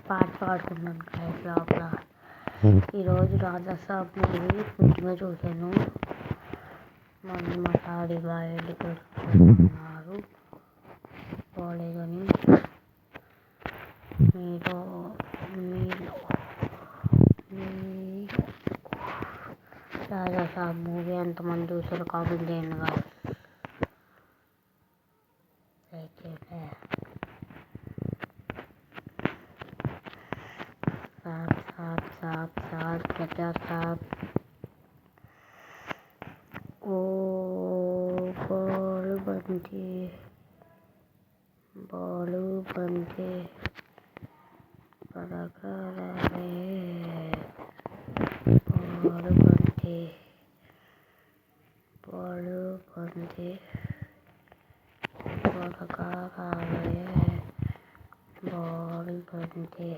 పాట పాడుకున్నాను గాయస్ లోపల. ఈరోజు రాజాసాబ్ మూవీ పుట్టిన చూశాను. మళ్ళీ మా డాడీ బయట ఉన్నారు పోలేదని. మీరు రాజాసాబ్ మూవీ ఎంతమంది చూసారో కామెంట్ చేయండి గాయస్. साहब ओ बालू बनते बालू बनते बालू बनते बालू बनते बालू बनते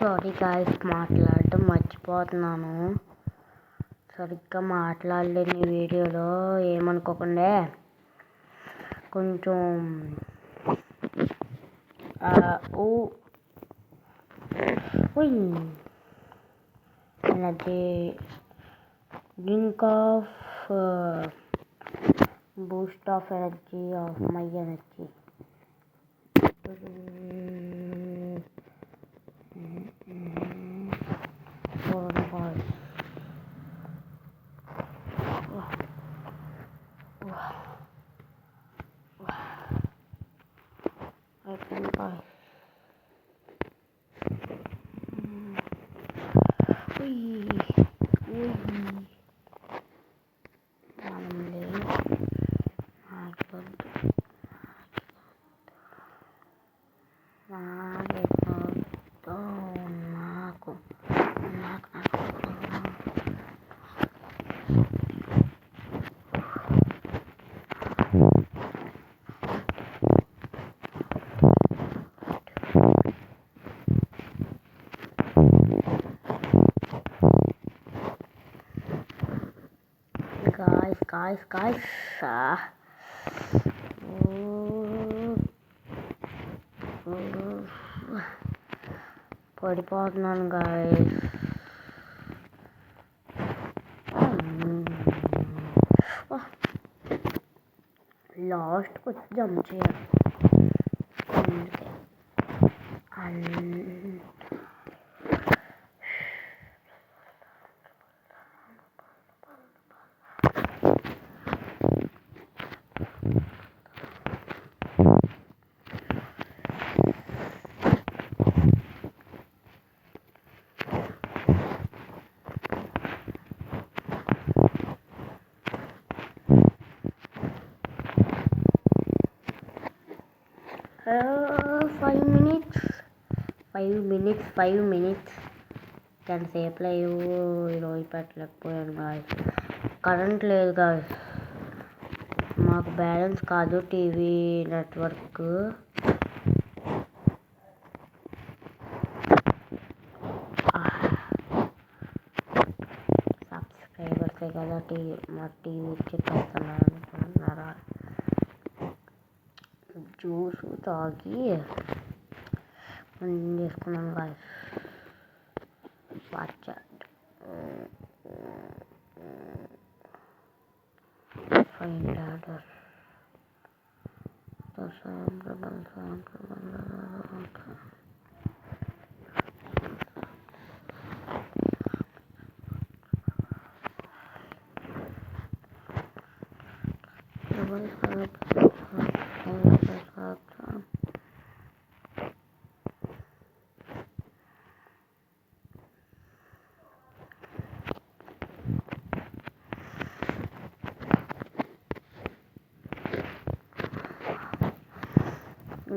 సారీ గాయస్, మాట్లాడటం మర్చిపోతున్నాను. సరిగ్గా మాట్లాడలేని వీడియోలో ఏమనుకోకుండా. కొంచెం energy drink of boost of energy of my energy. Guys, పడిపోతున్నాను గాయస్. లాస్ట్కి వచ్చి జంప్ చేయాలి. ఫైవ్ మినిట్స్ ఎంతసేపు లేవు. ఈరోజు పెట్టలేకపోయాను గాయస్. కరెంట్ లేదు గాయస్. మాకు బ్యాలెన్స్ కాదు టీవీ నెట్వర్క్. సబ్స్క్రైబర్సే కదా మా టీవీ చెప్పేస్తున్నారు అనుకుంటున్నారా? జ్యూస్ తాగి చేసుకున్నాను guys. Watch find order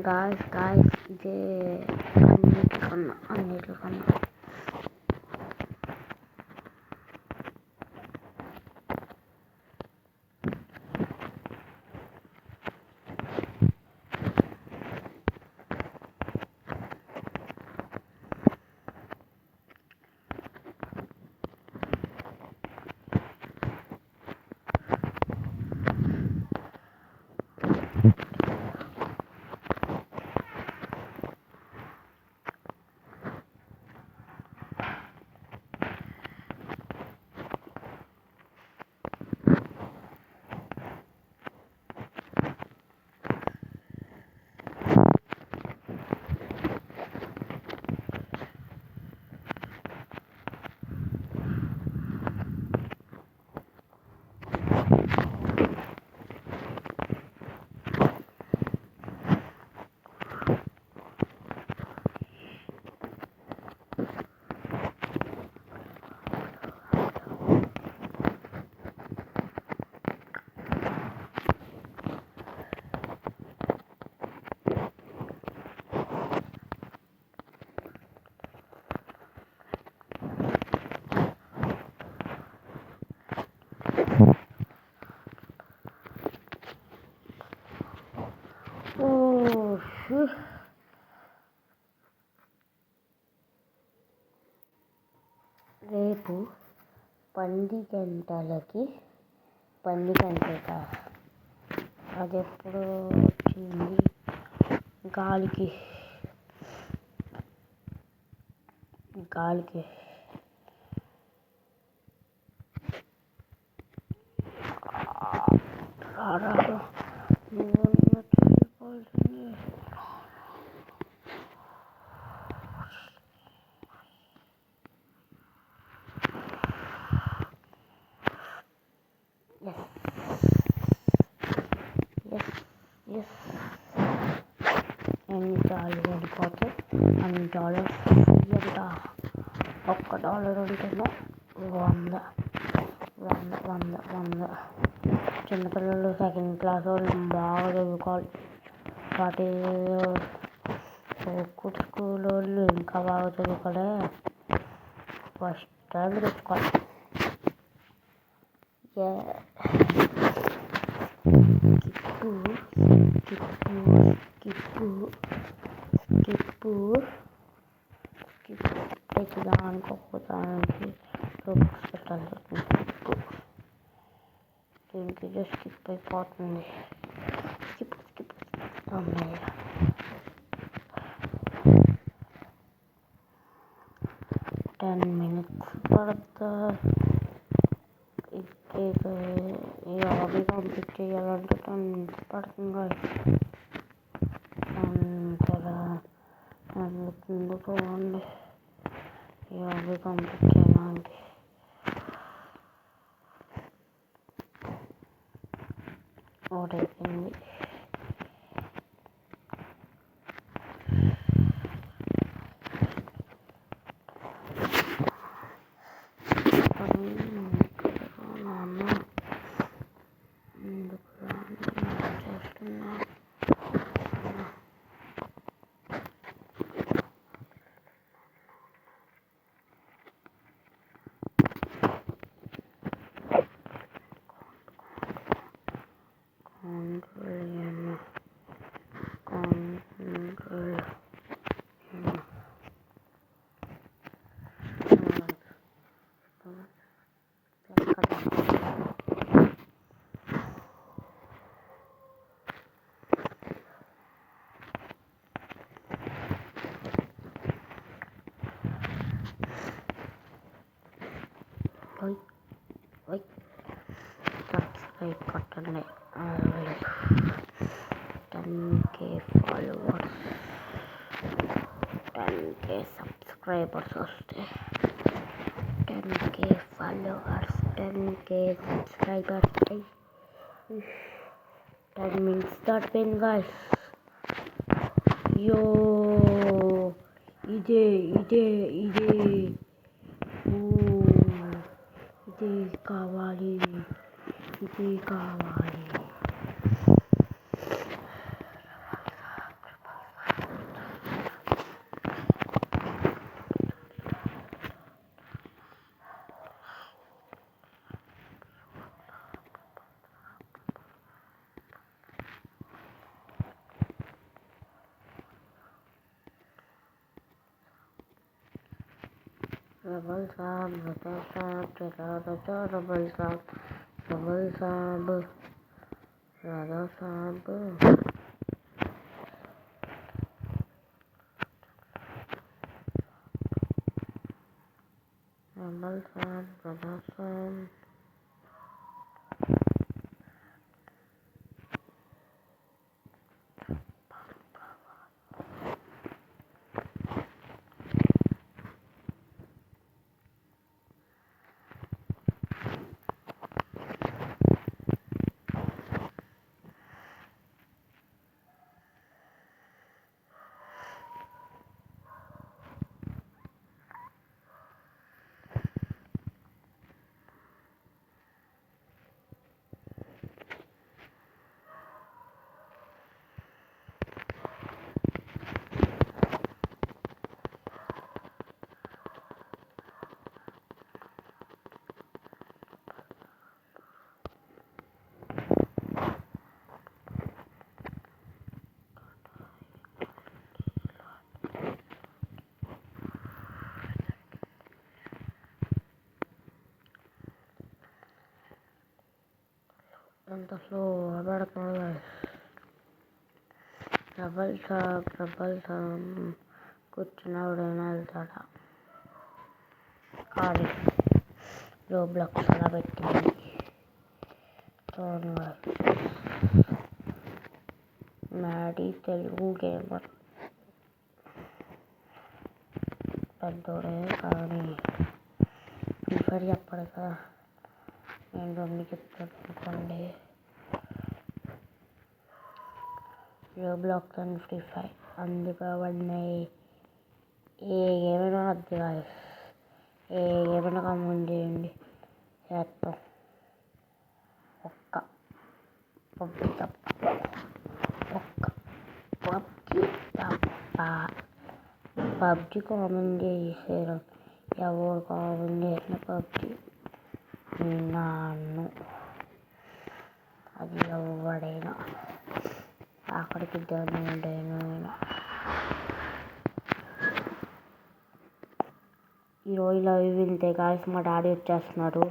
guys ఇదే అన్నిటికన్నా రేపు 10 గంటలకి అది ఎప్పుడు వచ్చింది గాలికి రారాదు నువ్వు చూసుకోవాల్సింది $1 వెళ్ళిపోతే $1 ఎంత $1 ఉంటేనే 100 చిన్నపిల్లలు సెకండ్ క్లాస్ వాళ్ళు బాగా చదువుకోవాలి. వాటి స్కూల్ వాళ్ళు ఇంకా బాగా చదువుకోవాలి. ఫస్ట్ ర్యాంక్ తెచ్చుకోవాలి. దానికి ఒక్కదానికి రూపీస్ పెట్టాలి. దీనికి జస్ట్ స్కిప్ అయిపోతుంది. స్కిప్ అమ్మాయి 10 minutes పడుతుంది. ఈ హాబీ కంప్లీట్ చేయాలంటే 10 minutes పడుతుంది. అంతలా అందుకుందో చూడండి. ఈ హాబీ కంప్లీట్ చేయడానికి ఓడైపోయింది. సబ్స్క్రైబ్ కొట్టండి. 10K followers, 10K సబ్స్క్రైబర్స్ వస్తే 10K followers, 10K subscribers 10 minutes దాటిపోయింది గాయ్స్. ఇదే కావాలి. डबल साहब रजा साहब रजा रजा डबल साहब राजा साहब डबल साहब राजा साहब ఎంత స్లో పెడుతున్నాడు డబల్ సాబ్ కూర్చున్నవాడైనా వెళ్తాడా ఖాళీ రోబ్లాక్స్ అలా పెట్టింది మ్యాడీ తెలుగు గేమర్ పెద్దోడే కానీ ప్రిఫర్ చెప్పడు కదా నేను రెండు చెప్తాను అనుకోండి రోబ్లాక్స్ అండ్ ఫ్రీ ఫైర్ అందుకు పడినాయి ఏ గేమైనా వద్దు కాదు ఏ గేమైనా కమెంట్ చేయండి చేస్తాం ఒక్క పబ్జి తప్ప పబ్జి కామెంట్ చేసేయడం ఎవరు కామెంట్ చేసిన పబ్జి నన్ను అది ఎవడైనా అక్కడికి ఉండేను ఈరోజు లైవ్ వెళ్తే గాయస్ మా డాడీ వచ్చేస్తున్నారు.